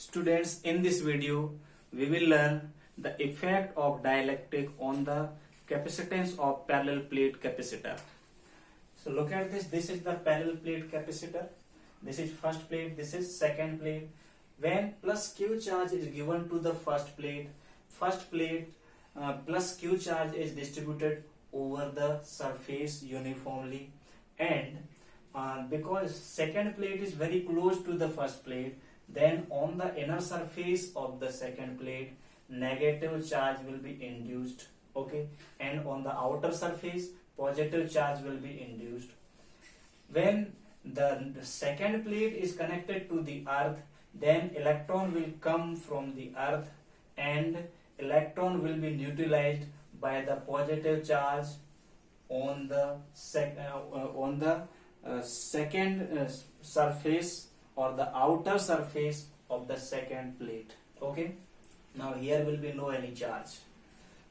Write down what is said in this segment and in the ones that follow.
Students, in this video, we will learn the effect of dielectric on the capacitance of parallel plate capacitor. So look at this. This is the parallel plate capacitor. This is first plate. This is second plate. When plus Q charge is given to the first plate plus Q charge is distributed over the surface uniformly, and because second plate is very close to the first plate, then on the inner surface of the second plate negative charge will be induced, okay, and on the outer surface positive charge will be induced. When the second plate is connected to the earth, then electron will come from the earth and electron will be neutralized by the positive charge on the second surface or the outer surface of the second plate. Okay, now here will be no any charge.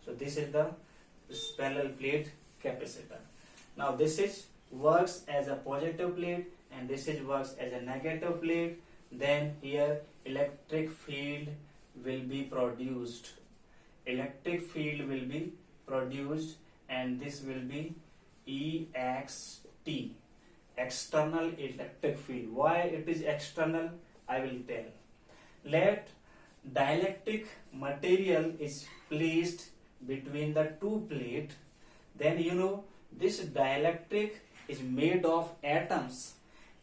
So this is the parallel plate capacitor. Now this is works as a positive plate and this is works as a negative plate. Then here electric field will be produced. Electric field will be produced and this will be EXT, external electric field. Why it is external, I will tell. Let dielectric material is placed between the two plates, then you know this dielectric is made of atoms,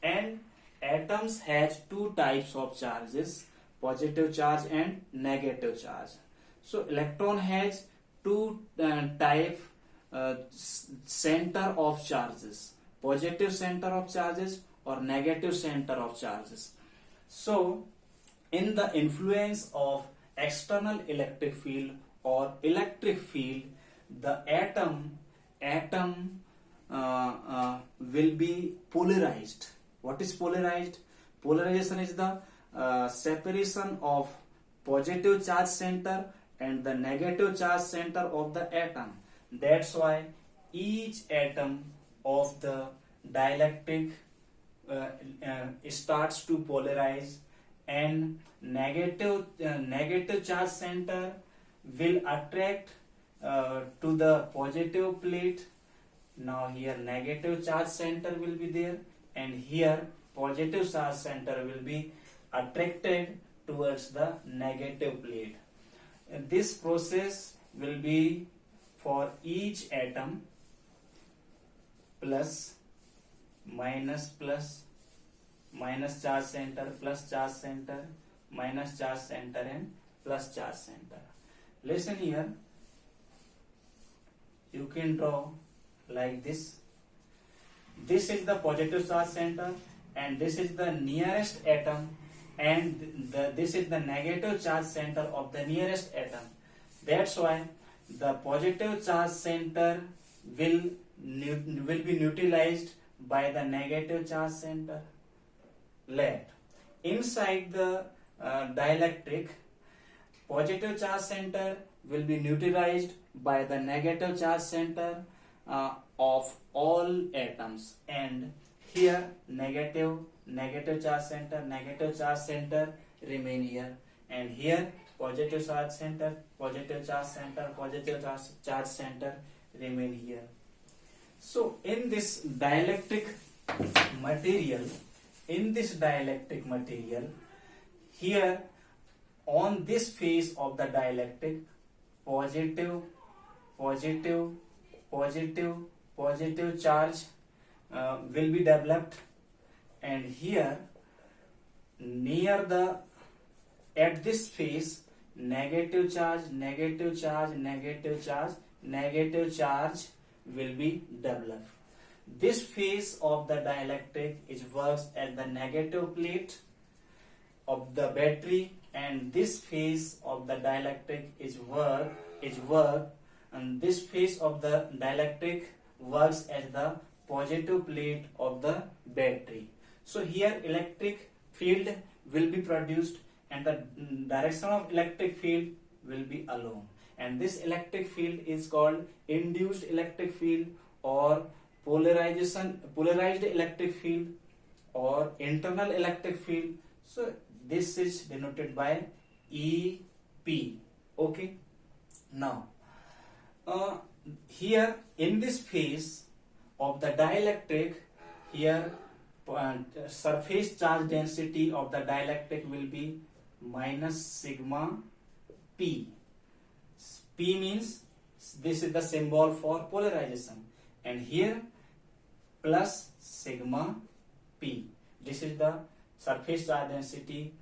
and atoms has two types of charges, positive charge and negative charge. So electron has two type center of charges, positive center of charges or negative center of charges. So in the influence of external electric field or electric field, the atom will be polarized. What is polarized? Polarization is the separation of positive charge center and the negative charge center of the atom. That's why each atom of the dielectric starts to polarize, and negative charge center will attract to the positive plate. Now here negative charge center will be there and here positive charge center will be attracted towards the negative plate. And this process will be for each atom, plus minus charge center, plus charge center, minus charge center and plus charge center. Listen here, you can draw like this. This is the positive charge center and this is the nearest atom, and this is the negative charge center of the nearest atom. That's why the positive charge center will be neutralized by the negative charge center. Let inside the dielectric, positive charge center will be neutralized by the negative charge center of all atoms, and here negative charge center remain here, and here positive charge center remain here. So in this dielectric material, here on this face of the dielectric, positive charge will be developed, and here near the at this face negative charge will be developed. This phase of the dielectric is works as the negative plate of the battery, and this phase of the dielectric is work, and this phase of the dielectric works as the positive plate of the battery. So here electric field will be produced and the direction of electric field will be alone, and this electric field is called induced electric field or polarized electric field or internal electric field. So this is denoted by EP. Okay. Now, here in this phase of the dielectric, here surface charge density of the dielectric will be minus sigma P. P means this is the symbol for polarization, and here plus sigma P. This is the surface charge density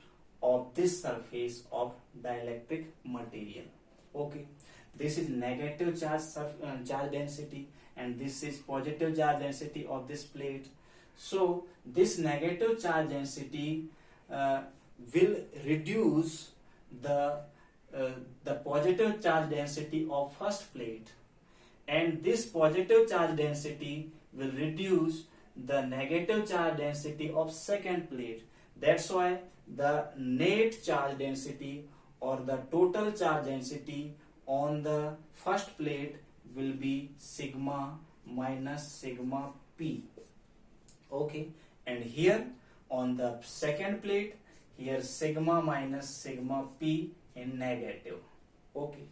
of this surface of dielectric material. Okay, this is negative charge density, and this is positive charge density of this plate. So this negative charge density will reduce the positive charge density of first plate, and this positive charge density will reduce the negative charge density of second plate. That's why the net charge density or the total charge density on the first plate will be sigma minus sigma P. Okay, and here on the second plate, here sigma minus sigma P in negative. Okay,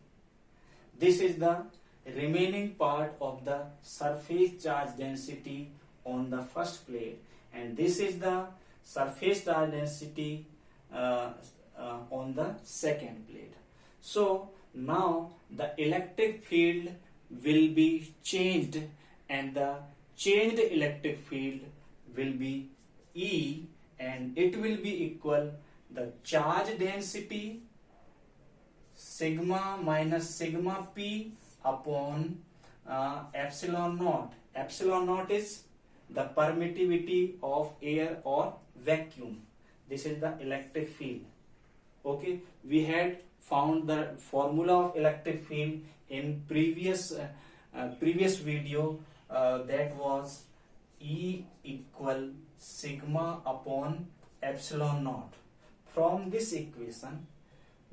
this is the remaining part of the surface charge density on the first plate, and this is the surface charge density on the second plate. So now the electric field will be changed, and the changed electric field will be E, and it will be equal the charge density sigma minus sigma P upon epsilon naught. Epsilon naught is the permittivity of air or vacuum. This is the electric field. Okay, we had found the formula of electric field in previous video, that was E equal sigma upon epsilon naught. From this equation,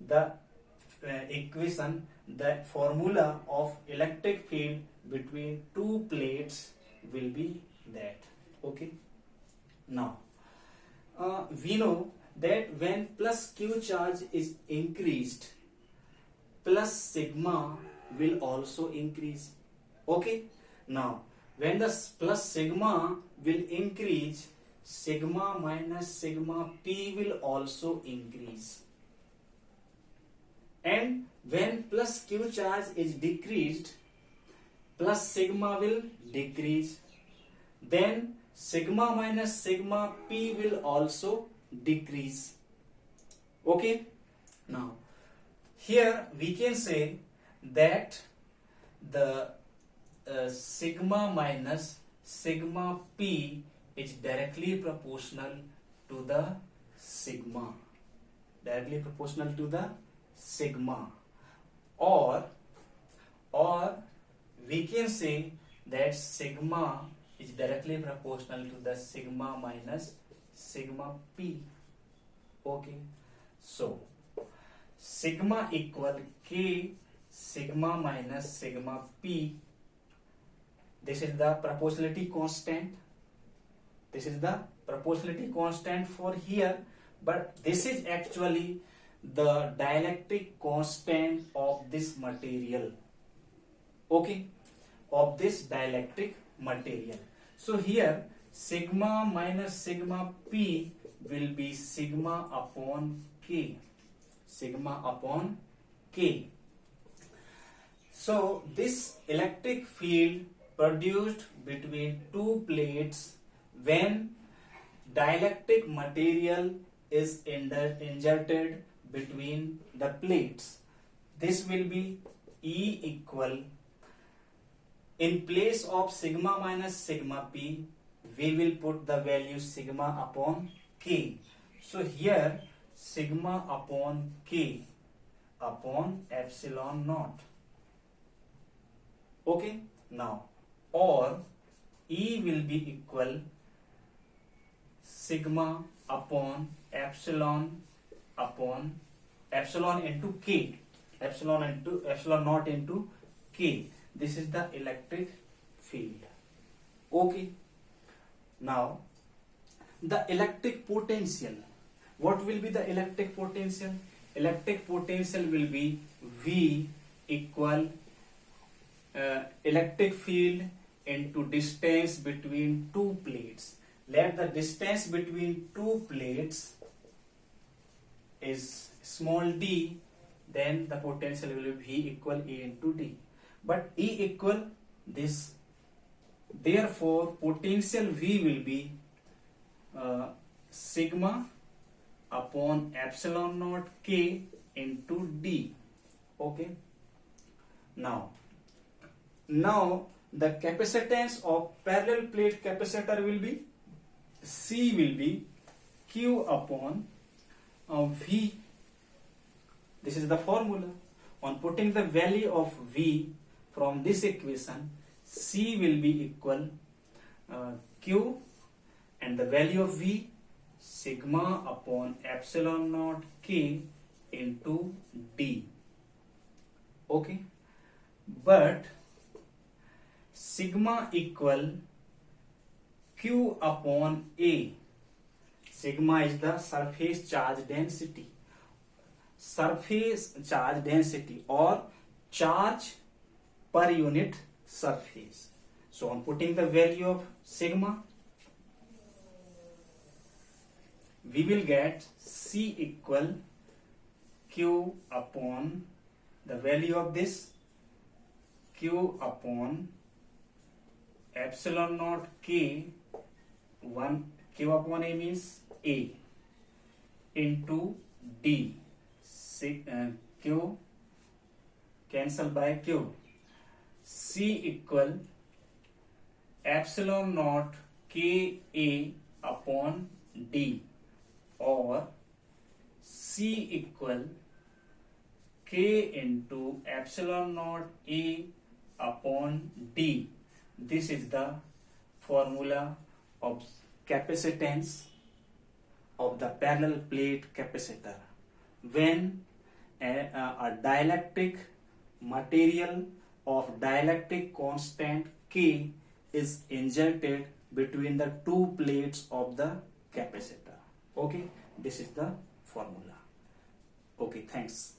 the formula of electric field between two plates will be that. Okay, now we know that when plus Q charge is increased, plus sigma will also increase. Okay, now when the plus sigma will increase, sigma minus sigma P will also increase, and when plus Q charge is decreased, plus sigma will decrease, then sigma minus sigma P will also decrease. Okay, now here we can say that the sigma minus sigma P is directly proportional to the sigma, or we can say that sigma is directly proportional to the sigma minus sigma P. Okay, so sigma equal K sigma minus sigma P. This is the proportionality constant. This is the proportionality constant for here, but this is actually the dielectric constant of this material. Okay, of this dielectric material. So here sigma minus sigma P will be sigma upon K. So this electric field produced between two plates when dielectric material is inserted between the plates, this will be E equal, in place of sigma minus sigma P, we will put the value sigma upon K. So here sigma upon K upon epsilon naught. Okay, now or E will be equal sigma upon epsilon into K, epsilon naught into K. This is the electric field. Okay, now the electric potential. What will be the electric potential? Electric potential will be V equal electric field into distance between two plates. Let the distance between two plates is small d, then the potential will be V equal E into D. But E equal this, therefore potential V will be sigma upon epsilon naught K into D. Okay. Now the capacitance of parallel plate capacitor will be C will be Q upon V. This is the formula. On putting the value of V from this equation, C will be equal Q, and the value of V sigma upon epsilon naught K into D. Okay, but sigma equal Q upon A. Sigma is the surface charge density. Surface charge density or charge per unit surface. So on putting the value of sigma, we will get C equal Q upon the value of this Q upon epsilon naught K, 1 Q upon A means A into D. Q cancel by Q. C equal epsilon naught K A upon D, or C equal K into epsilon naught A upon D. This is the formula of capacitance of the parallel plate capacitor when a dielectric material of dielectric constant K is injected between the two plates of the capacitor. Okay, this is the formula. Okay, thanks.